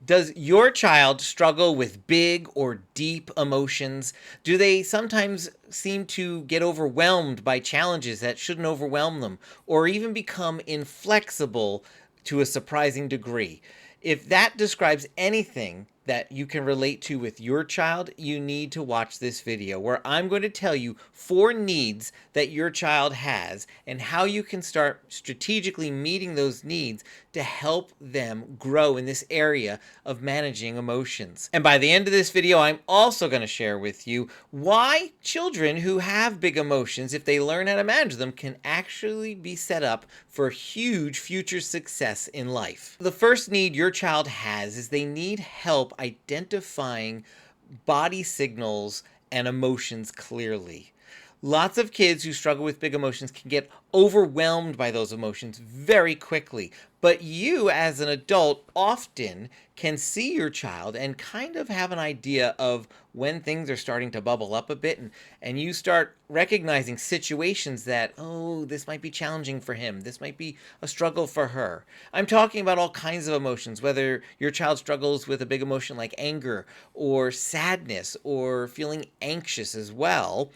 Does your child struggle with big or deep emotions? Do they sometimes seem to get overwhelmed by challenges that shouldn't overwhelm them, or even become inflexible to a surprising degree? If that describes anything that you can relate to with your child, you need to watch this video where I'm going to tell you 4 needs that your child has and how you can start strategically meeting those needs to help them grow in this area of managing emotions. And by the end of this video, I'm also going to share with you why children who have big emotions, if they learn how to manage them, can actually be set up for huge future success in life. The first need your child has is they need help identifying body signals and emotions clearly. Lots of kids who struggle with big emotions can get overwhelmed by those emotions very quickly. But you, as an adult, often can see your child and kind of have an idea of when things are starting to bubble up a bit, and you start recognizing situations that, oh, this might be challenging for him. This might be a struggle for her. I'm talking about all kinds of emotions, whether your child struggles with a big emotion like anger or sadness or feeling anxious as well.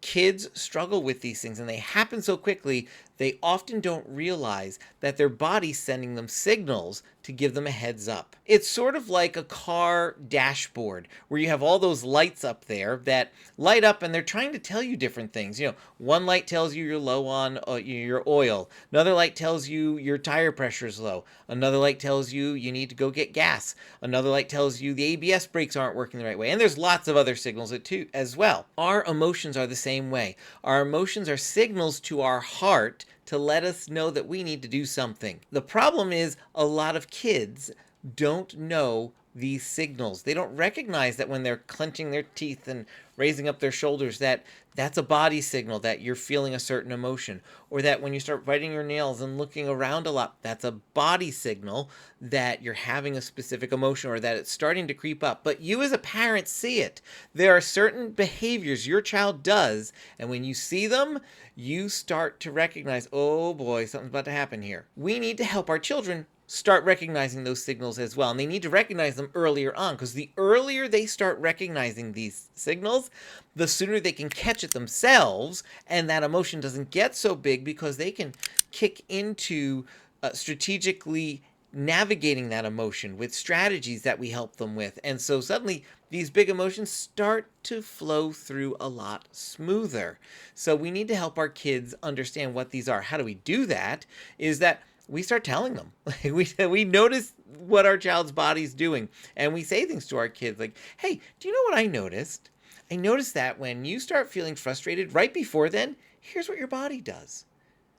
Kids struggle with these things and they happen so quickly, they often don't realize that their body's sending them signals to give them a heads up. It's sort of like a car dashboard where you have all those lights up there that light up and they're trying to tell you different things. One light tells you you're low on your oil. Another light tells you your tire pressure is low. Another light tells you you need to go get gas. Another light tells you the ABS brakes aren't working the right way. And there's lots of other signals too as well. Our emotions are the same way. Our emotions are signals to our heart to let us know that we need to do something. The problem is a lot of kids don't know these signals. They don't recognize that when they're clenching their teeth and raising up their shoulders, that's a body signal that you're feeling a certain emotion, or that when you start biting your nails and looking around a lot, that's a body signal that you're having a specific emotion or that it's starting to creep up. But you as a parent see it. There are certain behaviors your child does, and when you see them, you start to recognize, oh boy, something's about to happen here. We need to help our children start recognizing those signals as well. And they need to recognize them earlier on, because the earlier they start recognizing these signals, the sooner they can catch it themselves, and that emotion doesn't get so big because they can kick into strategically navigating that emotion with strategies that we help them with. And so suddenly these big emotions start to flow through a lot smoother. So we need to help our kids understand what these are. How do we do that? Is that we start telling them. we notice what our child's body's doing, and we say things to our kids like, hey, do you know what I noticed? I noticed that when you start feeling frustrated right before then, here's what your body does.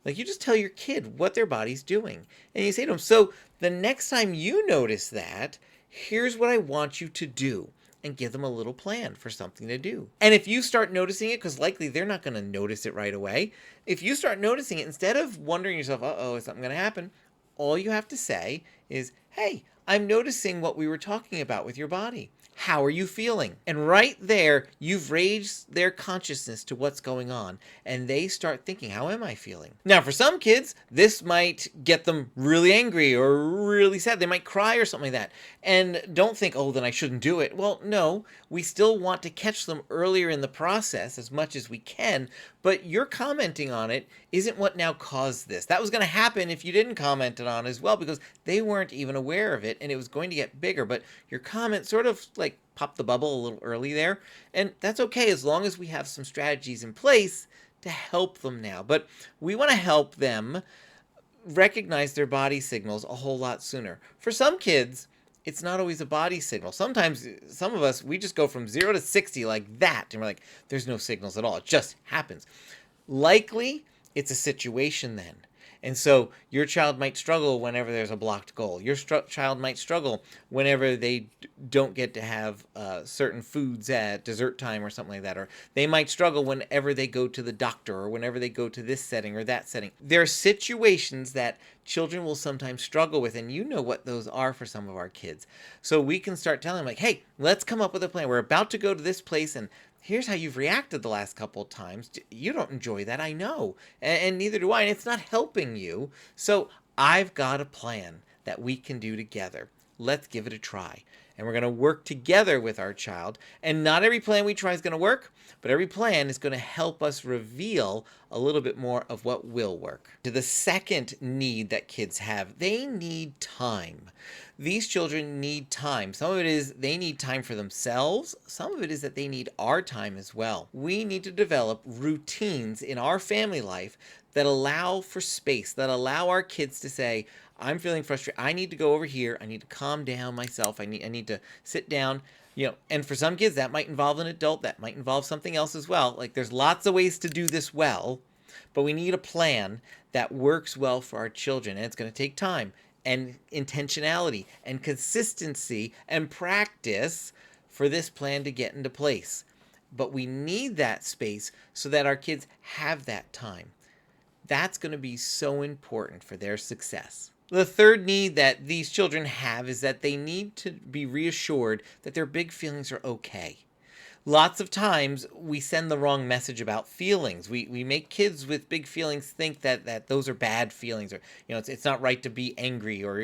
Like, you just tell your kid what their body's doing. And you say to them, so the next time you notice that, here's what I want you to do. And give them a little plan for something to do. And if you start noticing it, because likely they're not going to notice it right away, if you start noticing it, instead of wondering yourself, uh-oh, is something going to happen? All you have to say is, hey, I'm noticing what we were talking about with your body. How are you feeling? And right there, you've raised their consciousness to what's going on, and they start thinking, how am I feeling? Now, for some kids, this might get them really angry or really sad. They might cry or something like that. And don't think, oh, then I shouldn't do it. Well, no, we still want to catch them earlier in the process as much as we can, but your commenting on it isn't what now caused this. That was going to happen if you didn't comment it on as well, because they weren't even aware of it, and it was going to get bigger. But your comment sort of like popped the bubble a little early there, and that's okay as long as we have some strategies in place to help them now. But we want to help them recognize their body signals a whole lot sooner. For some kids, it's not always a body signal. Sometimes, some of us, we just go from 0 to 60 like that, and we're like, there's no signals at all. It just happens. Likely, it's a situation then. And so your child might struggle whenever there's a blocked goal. Your child might struggle whenever they don't get to have certain foods at dessert time or something like that. Or they might struggle whenever they go to the doctor or whenever they go to this setting or that setting. There are situations that children will sometimes struggle with, and you know what those are for some of our kids. So we can start telling them, like, hey, let's come up with a plan. We're about to go to this place, and here's how you've reacted the last couple of times. You don't enjoy that, I know, and neither do I, and it's not helping you. So I've got a plan that we can do together. Let's give it a try. And we're going to work together with our child. And not every plan we try is going to work, but every plan is going to help us reveal a little bit more of what will work. To the second need that kids have, they need time. These children need time. Some of it is they need time for themselves. Some of it is that they need our time as well. We need to develop routines in our family life that allow for space, that allow our kids to say, I'm feeling frustrated. I need to go over here. I need to calm down myself. I need to sit down. And for some kids that might involve an adult, that might involve something else as well. Like there's lots of ways to do this well, but we need a plan that works well for our children, and it's going to take time and intentionality and consistency and practice for this plan to get into place. But we need that space so that our kids have that time. That's going to be so important for their success. The third need that these children have is that they need to be reassured that their big feelings are okay. Lots of times we send the wrong message about feelings. We make kids with big feelings think that those are bad feelings, or it's not right to be angry, or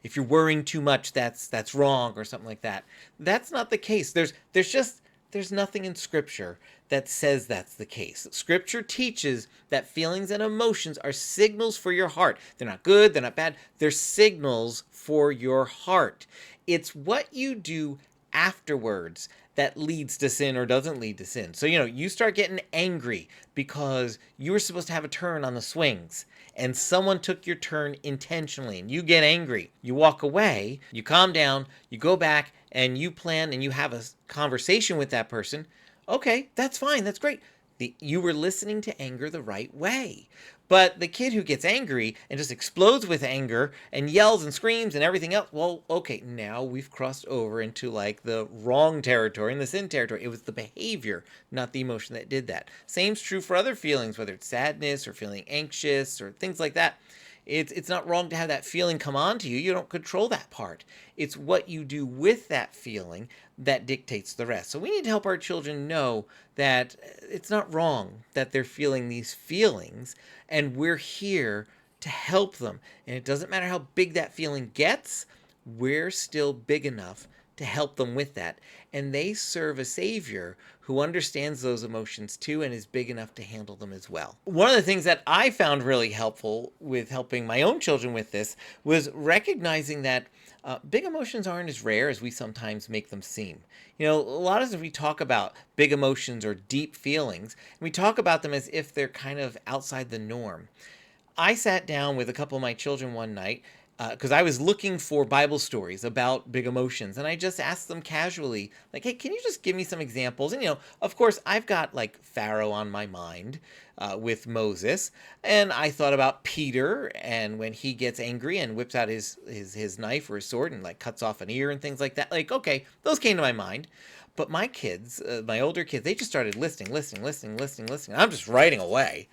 if you're worrying too much that's wrong or something like that. That's not the case. There's nothing in Scripture that says that's the case. Scripture teaches that feelings and emotions are signals for your heart. They're not good, they're not bad. They're signals for your heart. It's what you do afterwards that leads to sin or doesn't lead to sin. So, you start getting angry because you were supposed to have a turn on the swings and someone took your turn intentionally, and you get angry. You walk away, you calm down, you go back and you plan and you have a conversation with that person. Okay, that's fine. That's great. You were listening to anger the right way. But the kid who gets angry and just explodes with anger and yells and screams and everything else, well, okay, now we've crossed over into like the wrong territory and the sin territory. It was the behavior, not the emotion, that did that. Same's true for other feelings, whether it's sadness or feeling anxious or things like that. It's not wrong to have that feeling come on to you. You don't control that part. It's what you do with that feeling that dictates the rest. So we need to help our children know that it's not wrong that they're feeling these feelings, and we're here to help them. And it doesn't matter how big that feeling gets, we're still big enough to help them with that. And they serve a Savior who understands those emotions too and is big enough to handle them as well. One of the things that I found really helpful with helping my own children with this was recognizing that big emotions aren't as rare as we sometimes make them seem. A lot of times we talk about big emotions or deep feelings, and we talk about them as if they're kind of outside the norm. I sat down with a couple of my children one night because I was looking for Bible stories about big emotions, and I just asked them casually, like, hey, can you just give me some examples? And, of course, I've got, like, Pharaoh on my mind with Moses, and I thought about Peter, and when he gets angry and whips out his knife or his sword and, like, cuts off an ear and things like that. Like, okay, those came to my mind. But my kids, my older kids, they just started listening. I'm just writing away.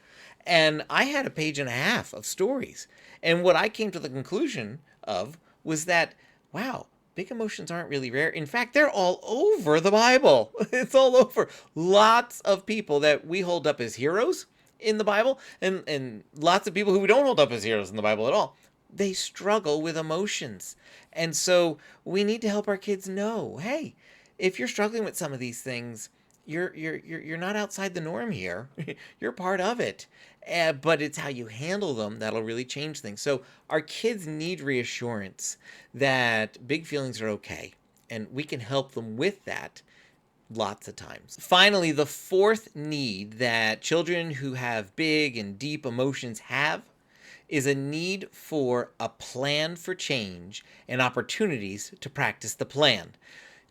And I had a page and a half of stories. And what I came to the conclusion of was that, wow, big emotions aren't really rare. In fact, they're all over the Bible. It's all over. Lots of people that we hold up as heroes in the Bible, and lots of people who we don't hold up as heroes in the Bible at all. They struggle with emotions. And so we need to help our kids know, hey, if you're struggling with some of these things, you're not outside the norm here. You're part of it. But it's how you handle them that'll really change things. So our kids need reassurance that big feelings are okay, and we can help them with that lots of times. Finally, the fourth need that children who have big and deep emotions have is a need for a plan for change and opportunities to practice the plan.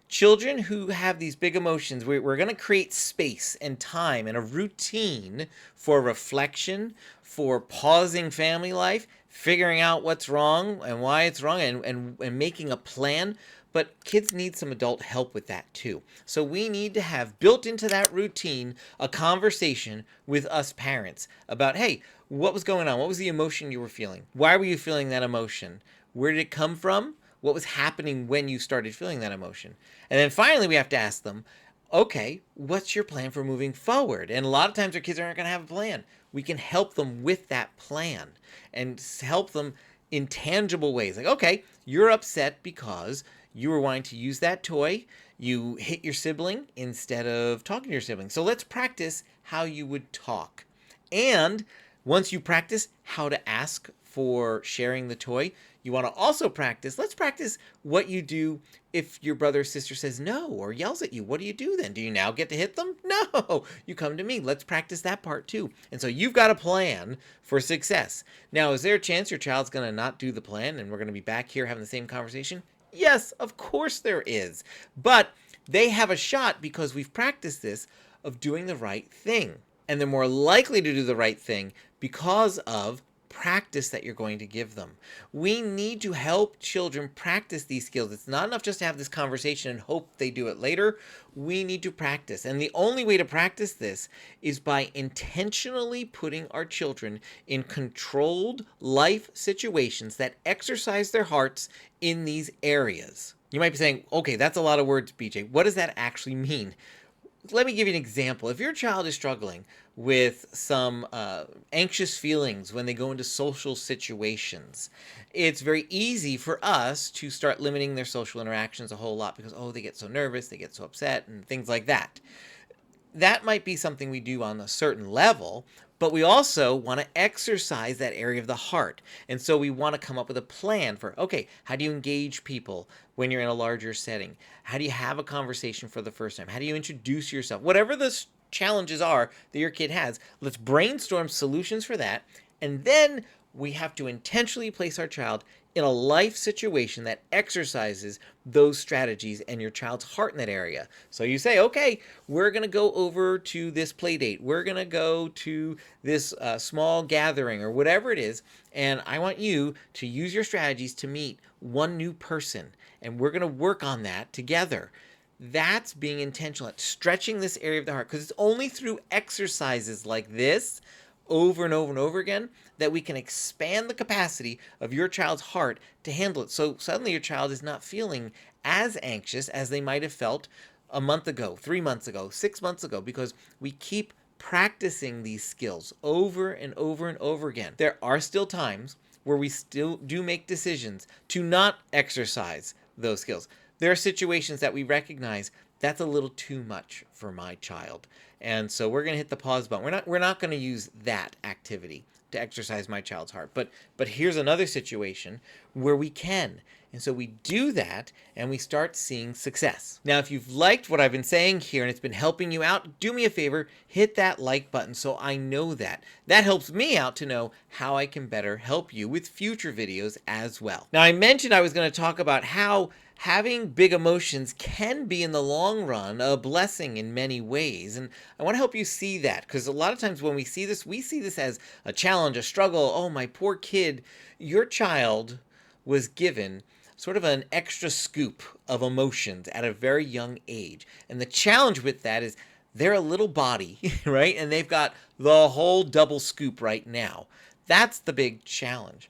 Children who have these big emotions, we're going to create space and time and a routine for reflection, for pausing family life, figuring out what's wrong and why it's wrong, and making a plan. But kids need some adult help with that too. So we need to have built into that routine a conversation with us parents about, hey, what was going on? What was the emotion you were feeling? Why were you feeling that emotion? Where did it come from? What was happening when you started feeling that emotion? And then finally, we have to ask them, okay, what's your plan for moving forward? And a lot of times our kids aren't going to have a plan. We can help them with that plan and help them in tangible ways. Like, okay, you're upset because you were wanting to use that toy. You hit your sibling instead of talking to your sibling. So let's practice how you would talk. And once you practice how to ask for sharing the toy, you want to also practice. Let's practice what you do if your brother or sister says no or yells at you. What do you do then? Do you now get to hit them? No, you come to me. Let's practice that part too. And so you've got a plan for success. Now, is there a chance your child's going to not do the plan and we're going to be back here having the same conversation? Yes, of course there is. But they have a shot because we've practiced this of doing the right thing. And they're more likely to do the right thing because of practice that you're going to give them. We need to help children practice these skills. It's not enough just to have this conversation and hope they do it later. We need to practice. And the only way to practice this is by intentionally putting our children in controlled life situations that exercise their hearts in these areas. You might be saying, okay, that's a lot of words, BJ. What does that actually mean? Let me give you an example. If your child is struggling with some anxious feelings when they go into social situations, it's very easy for us to start limiting their social interactions a whole lot because, oh, they get so nervous, they get so upset, and things like that. That might be something we do on a certain level, but we also want to exercise that area of the heart. And so we want to come up with a plan for, okay, how do you engage people when you're in a larger setting? How do you have a conversation for the first time? How do you introduce yourself? Whatever the challenges are that your kid has, let's brainstorm solutions for that. And then we have to intentionally place our child in a life situation that exercises those strategies and your child's heart in that area. So you say, okay, we're going to go over to this play date. We're going to go to this small gathering or whatever it is. And I want you to use your strategies to meet one new person. And we're going to work on that together. That's being intentional at stretching this area of the heart, because it's only through exercises like this over and over and over again that we can expand the capacity of your child's heart to handle it. So suddenly your child is not feeling as anxious as they might have felt a month ago, 3 months ago, 6 months ago, because we keep practicing these skills over and over and over again. There are still times where we still do make decisions to not exercise those skills. There are situations that we recognize that's a little too much for my child. And so we're going to hit the pause button. We're not going to use that activity to exercise my child's heart. But here's another situation where we can. And so we do that and we start seeing success. Now, if you've liked what I've been saying here and it's been helping you out, do me a favor, hit that like button so I know that. That helps me out to know how I can better help you with future videos as well. Now, I mentioned I was going to talk about how having big emotions can be in the long run a blessing in many ways. And I want to help you see that, because a lot of times when we see this as a challenge, a struggle. Oh, my poor kid. Your child was given sort of an extra scoop of emotions at a very young age. And the challenge with that is they're a little body, right? And they've got the whole double scoop right now. That's the big challenge.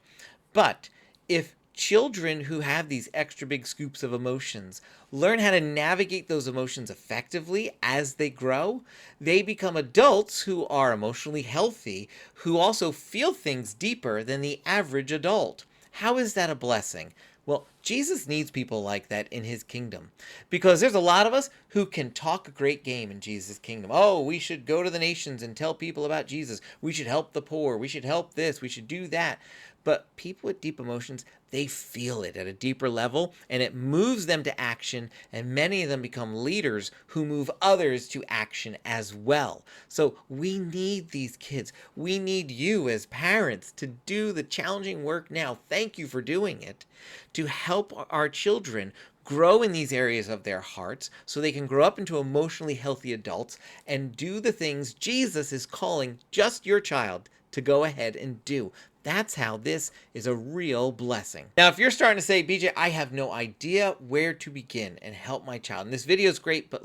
But if children who have these extra big scoops of emotions learn how to navigate those emotions effectively as they grow, they become adults who are emotionally healthy, who also feel things deeper than the average adult. How is that a blessing? Well, Jesus needs people like that in his kingdom, because there's a lot of us who can talk a great game in Jesus' kingdom. Oh, we should go to the nations and tell people about Jesus. We should help the poor. We should help this. We should do that. But people with deep emotions, they feel it at a deeper level, and it moves them to action, and many of them become leaders who move others to action as well. So we need these kids. We need you as parents to do the challenging work now. Thank you for doing it, to help our children grow in these areas of their hearts so they can grow up into emotionally healthy adults and do the things Jesus is calling just your child to go ahead and do. That's how this is a real blessing. Now, if you're starting to say, BJ, I have no idea where to begin and help my child, and this video is great, but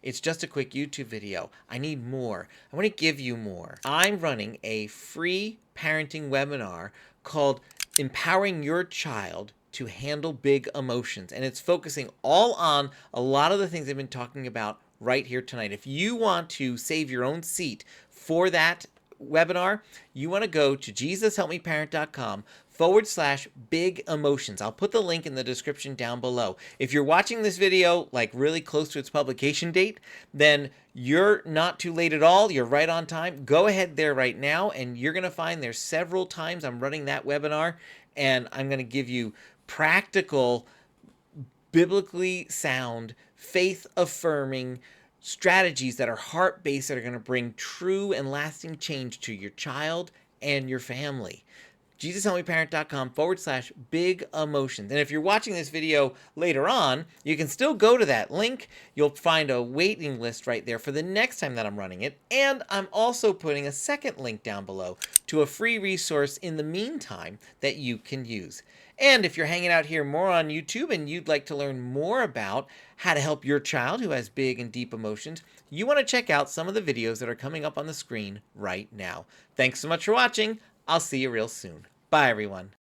it's just a quick YouTube video. I need more. I want to give you more. I'm running a free parenting webinar called Empowering Your Child to Handle Big Emotions. And it's focusing all on a lot of the things I've been talking about right here tonight. If you want to save your own seat for that webinar, you want to go to jesushelpmeparent.com/big emotions. I'll put the link in the description down below. If you're watching this video like really close to its publication date, then you're not too late at all. You're right on time. Go ahead there right now, and you're going to find there's several times I'm running that webinar, and I'm going to give you practical, biblically sound, faith affirming strategies that are heart based that are going to bring true and lasting change to your child and your family. JesusHelpMeParent.com/big emotions. And if you're watching this video later on, you can still go to that link. You'll find a waiting list right there for the next time that I'm running it. And I'm also putting a second link down below to a free resource in the meantime that you can use. And if you're hanging out here more on YouTube and you'd like to learn more about how to help your child who has big and deep emotions, you want to check out some of the videos that are coming up on the screen right now. Thanks so much for watching. I'll see you real soon. Bye, everyone.